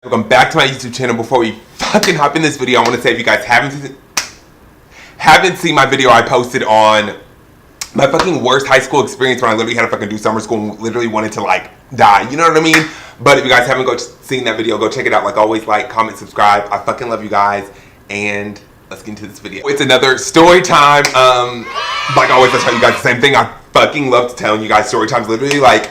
Welcome back to my YouTube channel. Before we fucking hop in this video, I want to say if you guys haven't seen my video I posted on my fucking worst high school experience when I literally had to fucking do summer school and literally wanted to like die, you know what I mean? But if you guys haven't seen that video, go check it out. Like always, like, comment, subscribe. I fucking love you guys, and let's get into this video. It's another story time. Like always, I tell you guys the same thing. I fucking love telling you guys story times. Literally, like,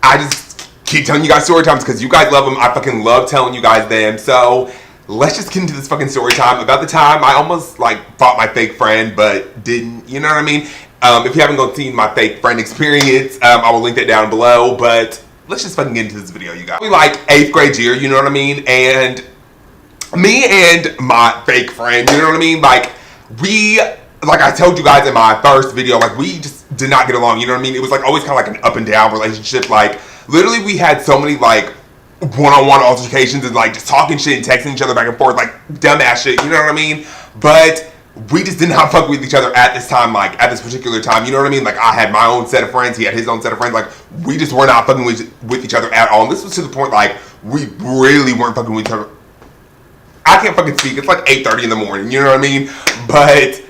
I just keep telling you guys story times because you guys love them. I fucking love telling you guys them. So let's just get into this fucking story time. About the time I almost like fought my fake friend, but didn't. You know what I mean? If you haven't seen my fake friend experience, I will link that down below. But let's just fucking get into this video, you guys. We like 8th grade year, you know what I mean? And me and my fake friend, you know what I mean? Like I told you guys in my first video, like we just did not get along, you know what I mean? It was like always kind of like an up and down relationship. Like literally we had so many like one-on-one altercations and like just talking shit and texting each other back and forth, like dumbass shit, you know what I mean? But we just did not fuck with each other at this time, like at this particular time, you know what I mean? Like I had my own set of friends, he had his own set of friends, like we just were not fucking with each other at all. And this was to the point like we really weren't fucking with each other. I can't fucking speak, it's like 8:30 in the morning, you know what I mean? But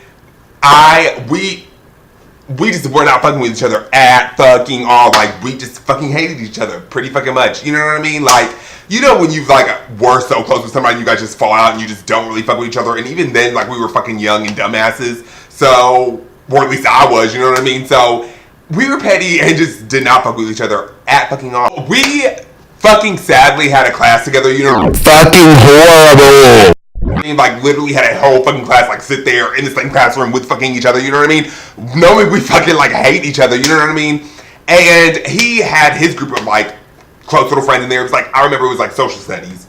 we just were not fucking with each other at fucking all. Like we just fucking hated each other pretty fucking much, you know what I mean? Like, you know when you like were so close with somebody and you guys just fall out and you just don't really fuck with each other. And even then, like we were fucking young and dumbasses, so, or at least I was, you know what I mean? So we were petty and just did not fuck with each other at fucking all. We fucking sadly had a class together, you know, fucking horrible. I mean, like literally had a whole fucking class like sit there in the same classroom with fucking each other, you know what I mean? Knowing we fucking like hate each other, you know what I mean? And he had his group of like close little friends in there. It was like, I remember it was like social studies,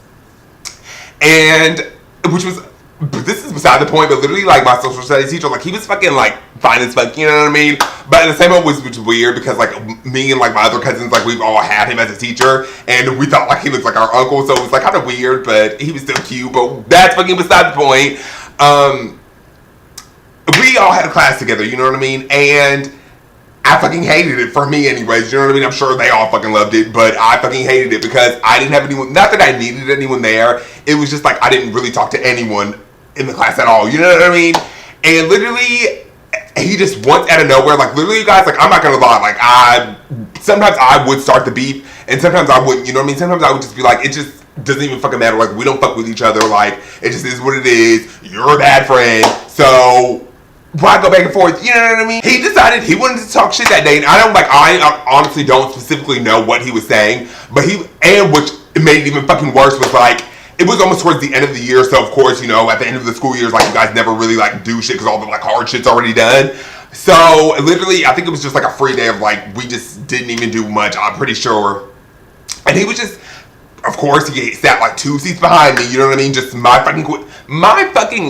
and which was, this is beside the point, but literally like my social studies teacher, like he was fucking like fine as fuck, you know what I mean? But at the same moment which was weird because like me and like my other cousins, like we've all had him as a teacher and we thought like he was like our uncle, so it was like kind of weird, but he was still cute. But that's fucking beside the point. We all had a class together, you know what I mean? And I fucking hated it, for me anyways, you know what I mean? I'm sure they all fucking loved it, but I fucking hated it because I didn't have anyone, not that I needed anyone there, it was just like I didn't really talk to anyone in the class at all, you know what I mean? And literally, he just once out of nowhere, like literally you guys, like I'm not gonna lie, like sometimes I would start the beef, and sometimes I wouldn't, you know what I mean? Sometimes I would just be like, it just doesn't even fucking matter, like we don't fuck with each other, like it just is what it is, you're a bad friend, so why go back and forth, you know what I mean? He decided he wanted to talk shit that day, and I honestly don't specifically know what he was saying, but which made it even fucking worse was like, it was almost towards the end of the year, so of course, you know, at the end of the school years, like you guys never really like do shit because all the like hard shit's already done. So literally, I think it was just like a free day of like, we just didn't even do much, I'm pretty sure. And he was just, of course, he sat like 2 seats behind me, you know what I mean? Just my fucking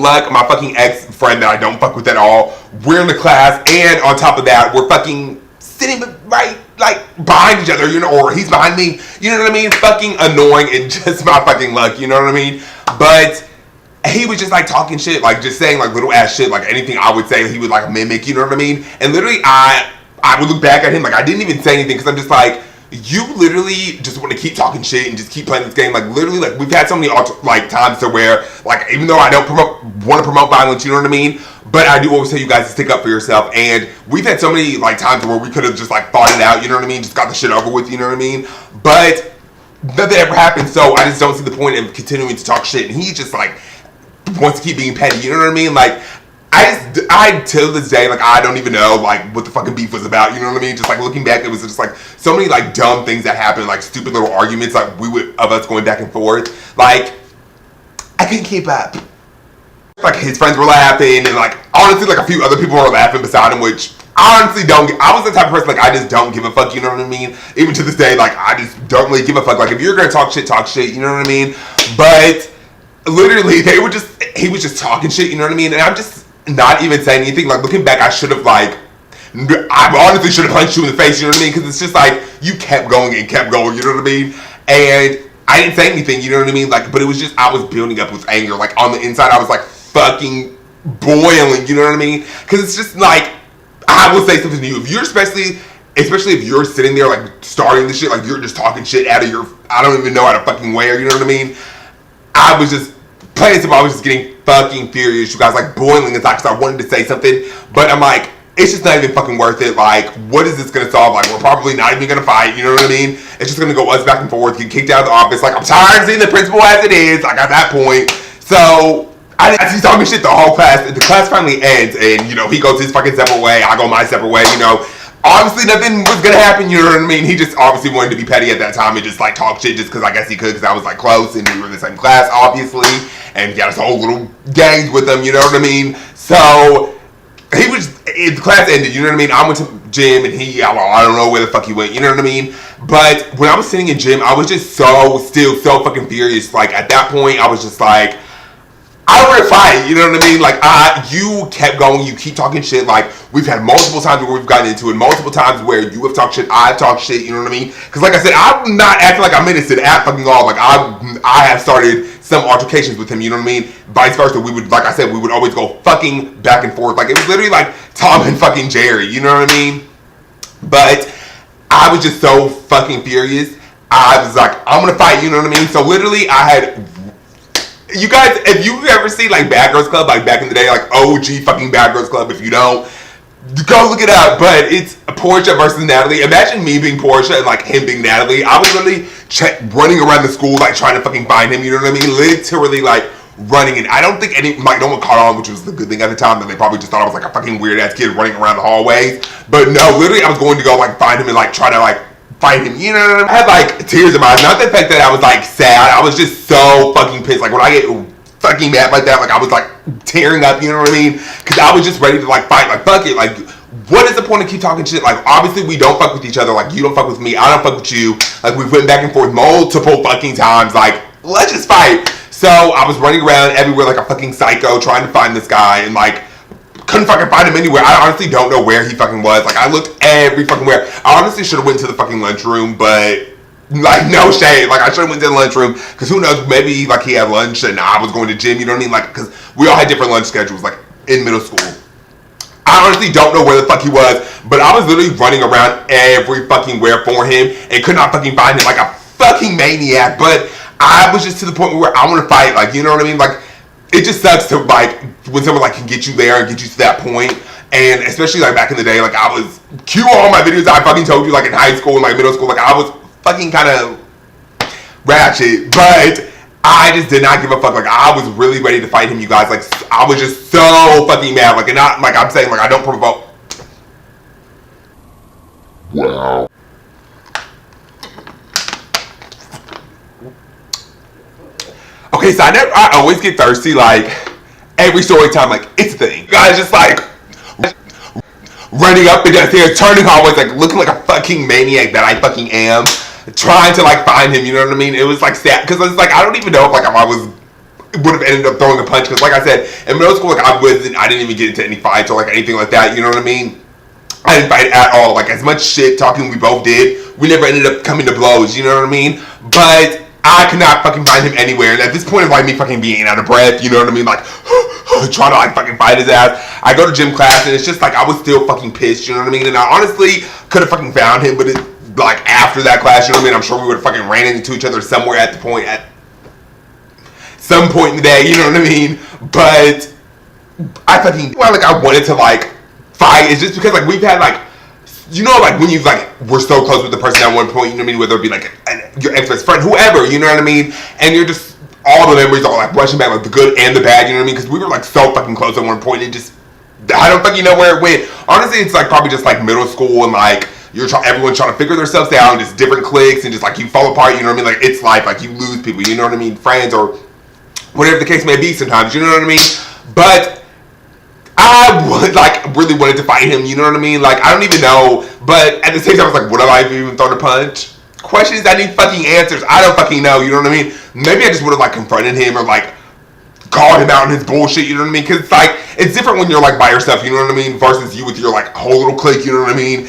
luck, my fucking ex-friend that I don't fuck with at all, we're in the class, and on top of that, we're fucking sitting right, like, behind each other, you know, or he's behind me, you know what I mean? Fucking annoying, and just my fucking luck, you know what I mean? But he was just like talking shit, like just saying like little ass shit, like anything I would say, he would like mimic, you know what I mean? And literally, I would look back at him, like I didn't even say anything, because I'm just like, you literally just want to keep talking shit and just keep playing this game. Like literally, like we've had so many like times to where, like, even though I don't want to promote violence, you know what I mean, but I do always tell you guys to stick up for yourself. And we've had so many like times where we could have just like fought it out, you know what I mean, just got the shit over with, you know what I mean, but nothing ever happened. So I just don't see the point in continuing to talk shit, and he just like wants to keep being petty, you know what I mean? Like I till this day, like I don't even know like what the fucking beef was about, you know what I mean? Just like looking back, it was just like so many like dumb things that happened, like stupid little arguments, like of us going back and forth. Like I couldn't keep up. Like his friends were laughing, and like honestly, like a few other people were laughing beside him, which I honestly I was the type of person like I just don't give a fuck, you know what I mean? Even to this day, like I just don't really give a fuck. Like if you're gonna talk shit, you know what I mean? But literally, he was just talking shit, you know what I mean? And I'm just not even saying anything. Like looking back, I honestly should have punched you in the face, you know what I mean? Because it's just like you kept going and kept going, you know what I mean? And I didn't say anything, you know what I mean? Like, but it was just, I was building up with anger. Like on the inside, I was like fucking boiling, you know what I mean? Because it's just like, I will say something to you. If you're especially especially if you're sitting there like starting the shit, like you're just talking shit out of your, I don't even know how to fucking wear, you know what I mean? I was just playing simple, I was just getting fucking furious, you guys, like boiling inside because I wanted to say something, but I'm like, it's just not even fucking worth it. Like, what is this gonna solve? Like, we're probably not even gonna fight, you know what I mean? It's just gonna go us back and forth, get kicked out of the office. Like, I'm tired of seeing the principal as it is, like at that point. So he's talking shit the whole class. The class finally ends, and you know, he goes his fucking separate way, I go my separate way, you know. Obviously nothing was gonna happen, you know what I mean? He just obviously wanted to be petty at that time and just like talk shit just because I guess he could, because I was like close and we were in the same class, obviously. And he got his whole little gangs with him, you know what I mean? So the class ended, you know what I mean? I went to gym and I don't know where the fuck he went, you know what I mean? But when I was sitting in gym, I was just so fucking furious. Like at that point, I was just like, I don't want to fight, you know what I mean? Like, you kept going, you keep talking shit. Like, we've had multiple times where we've gotten into it, multiple times where you have talked shit, I've talked shit, you know what I mean? Because, like I said, I'm not acting like I'm innocent at fucking all. Like, I have started some altercations with him, you know what I mean? Vice versa, we would, like I said, we would always go fucking back and forth. Like, it was literally like Tom and fucking Jerry, you know what I mean? But I was just so fucking furious. I was like, I'm gonna fight, you know what I mean? So, literally, I had... You guys, if you've ever seen like Bad Girls Club, like back in the day, like OG fucking Bad Girls Club, if you don't, go look it up. But it's Portia versus Natalie. Imagine me being Portia and like him being Natalie. I was literally running around the school like trying to fucking find him, you know what I mean? Literally like running, and I don't think no one caught on, which was the good thing at the time. That they probably just thought I was like a fucking weird ass kid running around the hallways. But no, literally I was going to go like find him and like try to like fight him, you know what I mean? I had like tears in my eyes. Not the fact that I was like sad, I was just so fucking pissed. Like when I get fucking mad like that, like I was like tearing up, you know what I mean? Because I was just ready to like fight, like fuck it, like what is the point of keep talking shit? Like obviously we don't fuck with each other, like you don't fuck with me, I don't fuck with you, like we've went back and forth multiple fucking times, like let's just fight. So I was running around everywhere like a fucking psycho trying to find this guy, and like couldn't fucking find him anywhere. I honestly don't know where he fucking was. Like I looked every fucking where. I honestly should have went to the fucking lunchroom, but like no shade. Like I should have went to the lunchroom because who knows? Maybe like he had lunch and I was going to gym. You know what I mean? Like because we all had different lunch schedules. Like in middle school, I honestly don't know where the fuck he was, but I was literally running around every fucking where for him and could not fucking find him like a fucking maniac. But I was just to the point where I want to fight. Like you know what I mean? Like. It just sucks to like when someone like can get you there and get you to that point, and especially like back in the day, like I was cue all my videos I fucking told you like in high school and like middle school, like I was fucking kind of ratchet, but I just did not give a fuck. Like I was really ready to fight him, you guys. Like I was just so fucking mad. Like and not like I'm saying like I don't provoke. Wow. Okay, so I always get thirsty, like, every story time, like, it's a thing. Guys just, like, running up and down here, turning hallways, like, looking like a fucking maniac that I fucking am, trying to, like, find him, you know what I mean? It was, like, sad, because it's, like, I don't even know if, like, if I would have ended up throwing a punch, because, like I said, in middle school, like, I didn't even get into any fights or, like, anything like that, you know what I mean? I didn't fight at all. Like, as much shit talking we both did, we never ended up coming to blows, you know what I mean? But I could not fucking find him anywhere. And at this point of like me fucking being out of breath, you know what I mean? Like, trying to like fucking fight his ass. I go to gym class and it's just like I was still fucking pissed, you know what I mean? And I honestly could have fucking found him, but it, like after that class, you know what I mean? I'm sure we would have fucking ran into each other somewhere at some point in the day, you know what I mean? But I fucking, well, like I wanted to like fight. It's just because like we've had like, you know, like when you like were so close with the person at one point, you know what I mean? Whether it be like your ex-best friend, whoever, you know what I mean? And you're just all the memories are like rushing back, like the good and the bad, you know what I mean? Because we were like so fucking close at one point, and just I don't fucking know where it went. Honestly, it's like probably just like middle school and like everyone's trying to figure themselves out, and just different cliques, and just like you fall apart, you know what I mean? Like it's life, like you lose people, you know what I mean? Friends or whatever the case may be sometimes, you know what I mean? But I would like really wanted to fight him, you know what I mean? Like I don't even know, but at the same time I was like, would I even throw a punch? Questions I need fucking answers. I don't fucking know, you know what I mean? Maybe I just would have like confronted him or like called him out on his bullshit, you know what I mean? Because it's like it's different when you're like by yourself, you know what I mean, versus you with your like whole little clique, you know what I mean?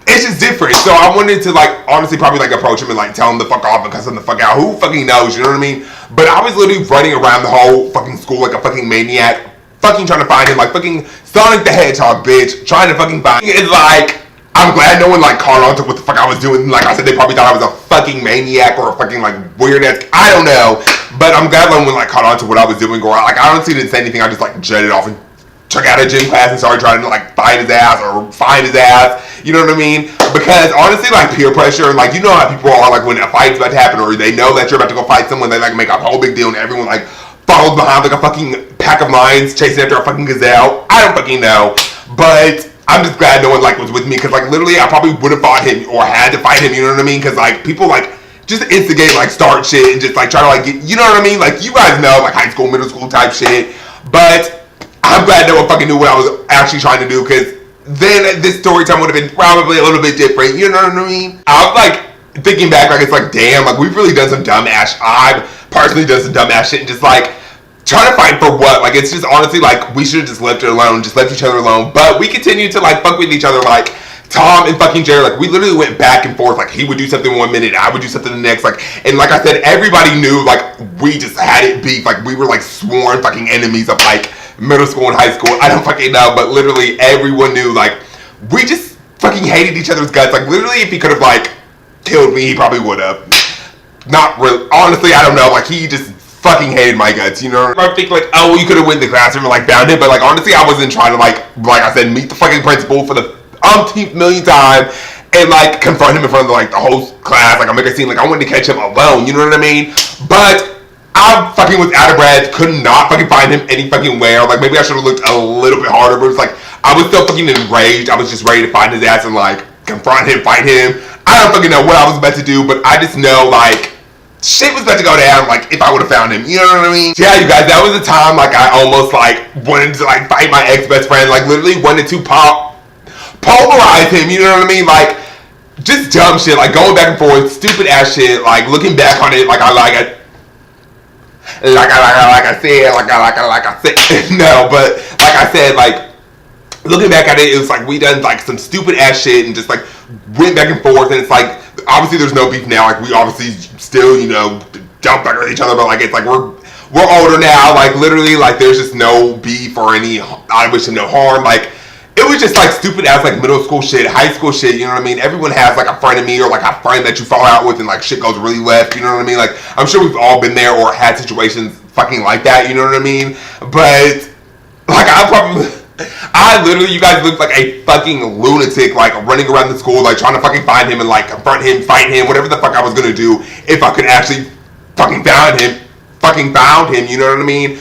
It's just different. So I wanted to like honestly probably like approach him and like tell him to fuck off and cuss him the fuck out. Who fucking knows, you know what I mean? But I was literally running around the whole fucking school like a fucking maniac, fucking trying to find him, like fucking Sonic the Hedgehog, bitch, trying to fucking find him. It's like I'm glad no one like caught on to what the fuck I was doing. Like I said, they probably thought I was a fucking maniac or a fucking like weird ass. I don't know, but I'm glad no one like caught on to what I was doing. Or like I honestly didn't say anything. I just like jetted off and took out a gym class and started trying to like fight his ass or find his ass. You know what I mean? Because honestly, like peer pressure, like you know how people are like when a fight's about to happen or they know that you're about to go fight someone, they like make a whole big deal and everyone like follows behind like a fucking pack of lions chasing after a fucking gazelle. I don't fucking know, but I'm just glad no one like was with me because like literally I probably would have fought him or had to fight him. You know what I mean? Because like people like just instigate like start shit and just like try to like get, you know what I mean? Like you guys know like high school, middle school type shit, but I'm glad no one fucking knew what I was actually trying to do because then this story time would have been probably a little bit different. You know what I mean? I'm like thinking back, like it's like damn, like we've really done some dumb ass. I've personally done some dumb ass shit and just like trying to fight for what? Like it's just honestly like we should have just left it alone, just left each other alone. But we continued to like fuck with each other, like Tom and fucking Jerry. Like we literally went back and forth. Like he would do something 1 minute, I would do something the next. Like and like I said, everybody knew like we just had it beef. Like we were like sworn fucking enemies of like middle school and high school. I don't fucking know, but literally everyone knew like we just fucking hated each other's guts. Like literally, if he could have like killed me, he probably would have. Not really. Honestly, I don't know. Like he just fucking hated my guts, you know? I think like, oh, you could have went to the classroom and like found him, but like honestly, I wasn't trying to like I said, meet the fucking principal for the umpteenth millionth time and like confront him in front of like the whole class. Like I make a scene, like I wanted to catch him alone, you know what I mean? But I fucking was out of breath, could not fucking find him any fucking where. Like maybe I should have looked a little bit harder, but it's like I was still fucking enraged. I was just ready to find his ass and like confront him, fight him. I don't fucking know what I was about to do, but I just know like shit was about to go down, like, if I would have found him, you know what I mean? Yeah, you guys, that was the time, like, I almost, like, wanted to, like, fight my ex-best friend, like, literally wanted to polarize him, you know what I mean? Like, just dumb shit, like, going back and forth, stupid ass shit, like, looking back on it, like I said, no, but, like I said, like, looking back at it, it was like, we done, like, some stupid ass shit, and just, like, went back and forth, and it's like, obviously there's no beef now, like we obviously still, you know, don't fuck with each other, but like it's like we're older now, like literally like there's just no beef or any, I wish him no harm, like it was just like stupid ass like middle school shit, high school shit, you know what I mean? Everyone has like a friend of me or like a friend that you fall out with and like shit goes really left, you know what I mean? Like I'm sure we've all been there or had situations fucking like that, you know what I mean? But like I literally, you guys look like a fucking lunatic, like running around the school, like trying to fucking find him and like confront him, fight him, whatever the fuck I was gonna do if I could actually fucking found him, you know what I mean?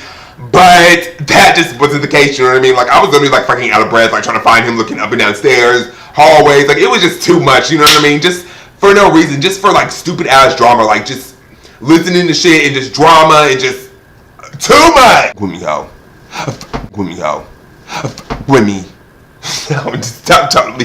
But that just wasn't the case, you know what I mean? Like I was literally like fucking out of breath, like trying to find him, looking up and down stairs, hallways, like it was just too much, you know what I mean? Just for no reason, just for like stupid ass drama, like just listening to shit and just drama and just too much. Give me. I'm just totally